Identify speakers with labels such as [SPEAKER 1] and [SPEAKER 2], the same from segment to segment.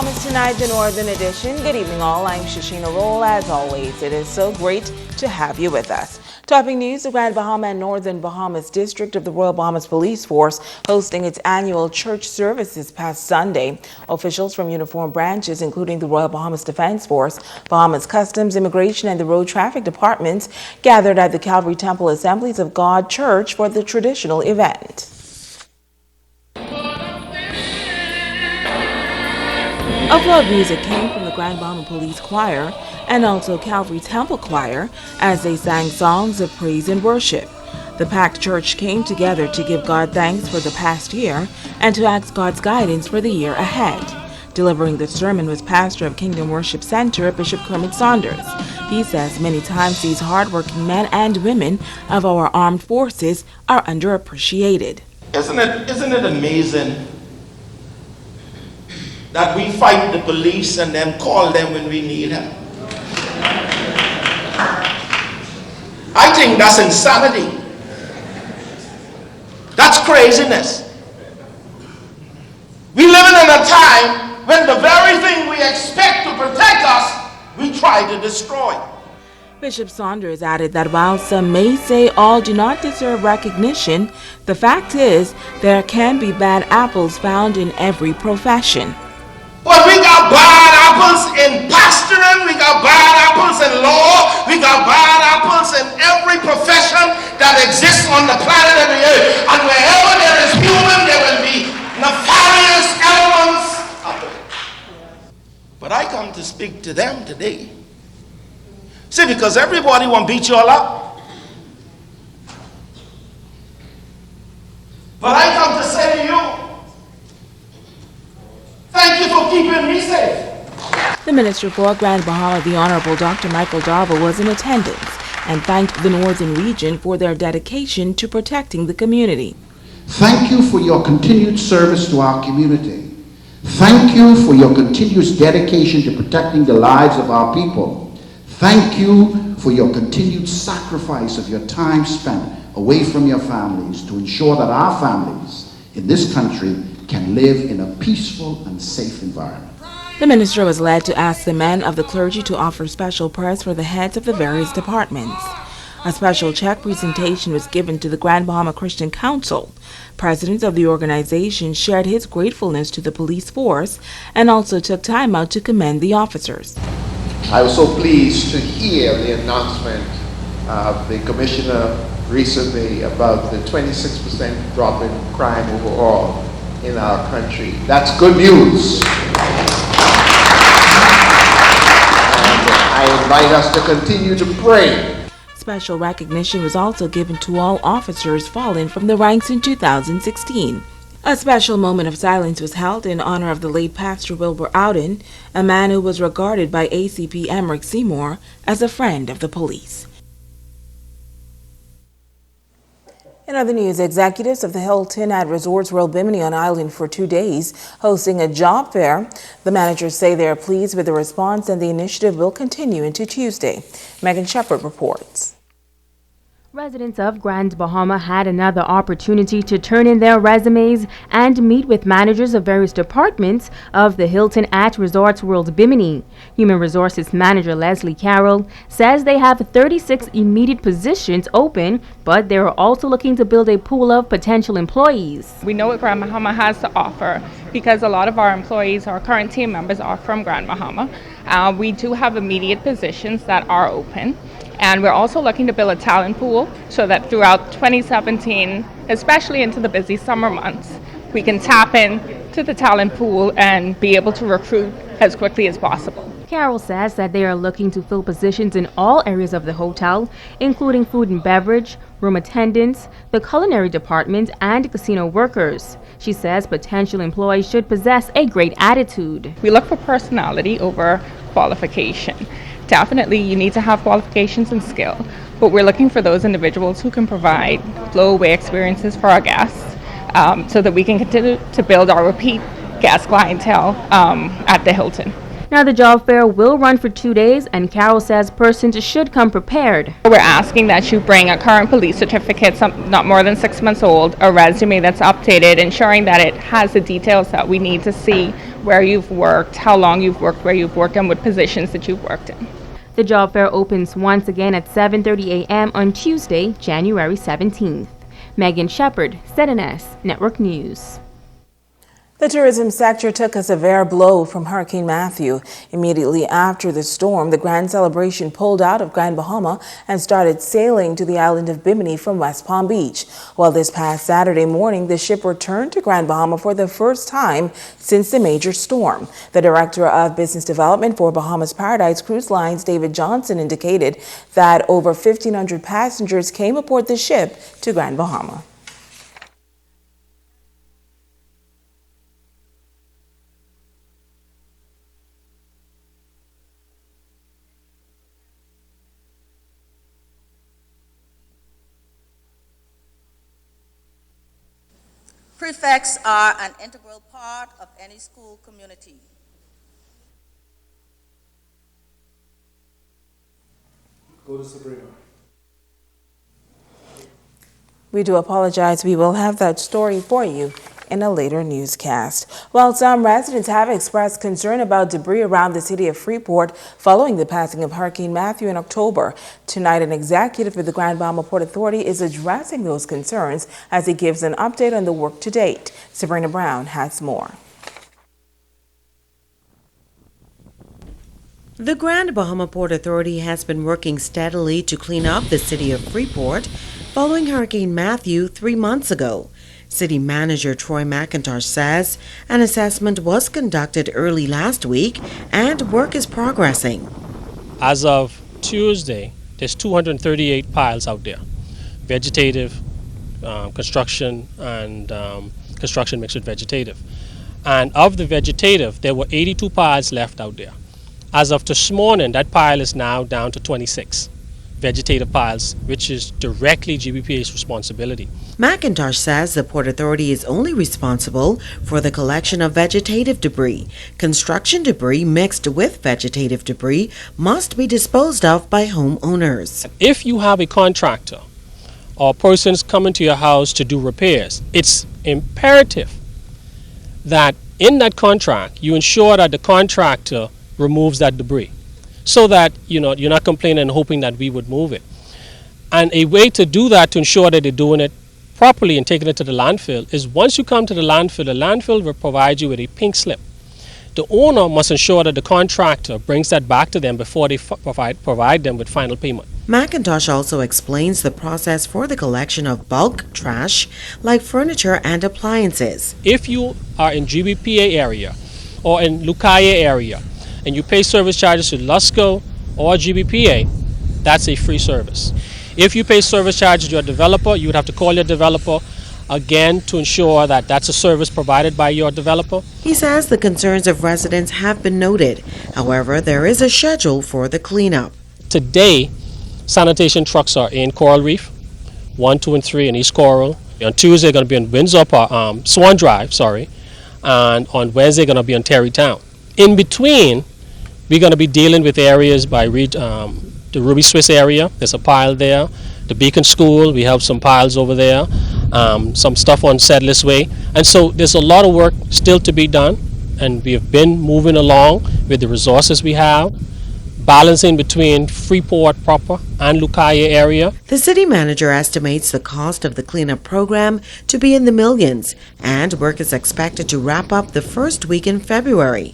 [SPEAKER 1] Bahamas Tonight, the Northern Edition. Good evening, all. I'm Shashina Roll. As always, it is so great to have you with us. Topping news, the Grand Bahama and Northern Bahamas District of the Royal Bahamas Police Force hosting its annual church services past Sunday. Officials from uniformed branches, including the Royal Bahamas Defense Force, Bahamas Customs, Immigration, and the Road Traffic Departments, gathered at the Calvary Temple Assemblies of God Church for the traditional event. Upload music came from the Grand Bahama Police Choir and also Calvary Temple Choir as they sang songs of praise and worship. The packed church came together to give God thanks for the past year and to ask God's guidance for the year ahead. Delivering the sermon was pastor of Kingdom Worship Center, Bishop Kermit Saunders. He says many times these hardworking men and women of our armed forces are underappreciated.
[SPEAKER 2] Isn't it amazing that we fight the police and then call them when we need help? I think that's insanity. That's craziness. We live in a time when the very thing we expect to protect us, we try to destroy.
[SPEAKER 1] Bishop Saunders added that while some may say all do not deserve recognition, the fact is there can be bad apples found in every profession.
[SPEAKER 2] But we got bad apples in pastoring, we got bad apples in law, we got bad apples in every profession that exists on the planet of the earth. And wherever there is human, there will be nefarious elements of it. But I come to speak to them today. See, because everybody want to beat you all up. But I come to say to you, thank you for keeping me safe.
[SPEAKER 1] The Minister for Grand Bahama, the Honorable Dr. Michael Darville, was in attendance and thanked the Northern Region for their dedication to protecting the community.
[SPEAKER 3] Thank you for your continued service to our community. Thank you for your continuous dedication to protecting the lives of our people. Thank you for your continued sacrifice of your time spent away from your families to ensure that our families in this country can live in a peaceful and safe environment.
[SPEAKER 1] The minister was led to ask the men of the clergy to offer special prayers for the heads of the various departments. A special check presentation was given to the Grand Bahama Christian Council. President of the organization shared his gratefulness to the police force and also took time out to commend the officers.
[SPEAKER 4] I was so pleased to hear the announcement of the commissioner recently about the 26% drop in crime overall in our country. That's good news. And I invite us to continue to pray.
[SPEAKER 1] Special recognition was also given to all officers fallen from the ranks in 2016. A special moment of silence was held in honor of the late Pastor Wilbur Ouden, a man who was regarded by ACP Emerick Seymour as a friend of the police. In other news, executives of the Hilton at Resorts World Bimini on Island for 2 days hosting a job fair. The managers say they are pleased with the response and the initiative will continue into Tuesday. Megan Shepard reports.
[SPEAKER 5] Residents of Grand Bahama had another opportunity to turn in their resumes and meet with managers of various departments of the Hilton at Resorts World Bimini. Human Resources Manager Leslie Carroll says they have 36 immediate positions open, but they are also looking to build a pool of potential employees.
[SPEAKER 6] We know what Grand Bahama has to offer because a lot of our employees, our current team members, are from Grand Bahama. We do have immediate positions that are open. And we're also looking to build a talent pool so that throughout 2017, especially into the busy summer months, we can tap into the talent pool and be able to recruit as quickly as possible.
[SPEAKER 5] Carroll says that they are looking to fill positions in all areas of the hotel, including food and beverage, room attendants, the culinary department, and casino workers. She says potential employees should possess a great attitude.
[SPEAKER 6] We look for personality over qualification. Definitely you need to have qualifications and skill, but we're looking for those individuals who can provide blow-away experiences for our guests so that we can continue to build our repeat guest clientele at the Hilton.
[SPEAKER 5] Now, the job fair will run for 2 days, and Carol says persons should come prepared.
[SPEAKER 6] We're asking that you bring a current police certificate, not more than 6 months old, a resume that's updated, ensuring that it has the details that we need to see where you've worked, how long you've worked, where you've worked, and what positions that you've worked in.
[SPEAKER 5] The job fair opens once again at 7:30 a.m. on Tuesday, January 17th. Megan Shepard, ZNS Network News.
[SPEAKER 1] The tourism sector took a severe blow from Hurricane Matthew. Immediately after the storm, the Grand Celebration pulled out of Grand Bahama and started sailing to the island of Bimini from West Palm Beach. Well, this past Saturday morning, the ship returned to Grand Bahama for the first time since the major storm. The Director of Business Development for Bahamas Paradise Cruise Lines, David Johnson, indicated that over 1,500 passengers came aboard the ship to Grand Bahama.
[SPEAKER 7] Prefects are an integral part of any school community.
[SPEAKER 8] Go to Sabrina.
[SPEAKER 1] We do apologize. We will have that story for you in a later newscast. Well, some residents have expressed concern about debris around the city of Freeport following the passing of Hurricane Matthew in October. Tonight, an executive with the Grand Bahama Port Authority is addressing those concerns as he gives an update on the work to date. Sabrina Brown has more.
[SPEAKER 9] The Grand Bahama Port Authority has been working steadily to clean up the city of Freeport following Hurricane Matthew 3 months ago. City Manager Troy McIntosh says an assessment was conducted early last week and work is progressing.
[SPEAKER 10] As of Tuesday, there's 238 piles out there, vegetative, construction, and construction mixed with vegetative. And of the vegetative, there were 82 piles left out there. As of this morning, that pile is now down to 26 vegetative piles, which is directly GBPA's responsibility.
[SPEAKER 9] McIntosh says the Port Authority is only responsible for the collection of vegetative debris. Construction debris mixed with vegetative debris must be disposed of by homeowners.
[SPEAKER 10] If you have a contractor or persons coming to your house to do repairs, it's imperative that in that contract you ensure that the contractor removes that debris, so that you're not complaining and hoping that we would move it. And a way to do that, to ensure that they're doing it properly and taking it to the landfill, is once you come to the landfill will provide you with a pink slip. The owner must ensure that the contractor brings that back to them before they provide them with final payment.
[SPEAKER 9] McIntosh also explains the process for the collection of bulk trash like furniture and appliances.
[SPEAKER 10] If you are in GBPA area or in Lucaya area and you pay service charges to LUSCO or GBPA, that's a free service. If you pay service charges to your developer, you would have to call your developer again to ensure that that's a service provided by your developer.
[SPEAKER 9] He says the concerns of residents have been noted. However, there is a schedule for the cleanup.
[SPEAKER 10] Today, sanitation trucks are in Coral Reef, 1, 2, and 3 in East Coral. On Tuesday, they're going to be in Windsor, Swan Drive, and on Wednesday, they're going to be on Terrytown. In between, we're going to be dealing with areas by the Ruby Swiss area. There's a pile there. The Beacon School, we have some piles over there. Some stuff on Sedless Way. And so there's a lot of work still to be done. And we have been moving along with the resources we have, balancing between Freeport proper and Lucaya area.
[SPEAKER 9] The city manager estimates the cost of the cleanup program to be in the millions, and work is expected to wrap up the first week in February.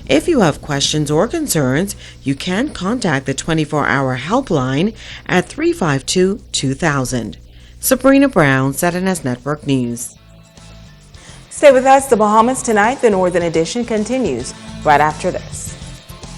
[SPEAKER 9] If you have questions or concerns, you can contact the 24-hour helpline at 352-2000. Sabrina Brown, ZNS Network News.
[SPEAKER 1] Stay with us. The Bahamas Tonight, the Northern Edition, continues right after this.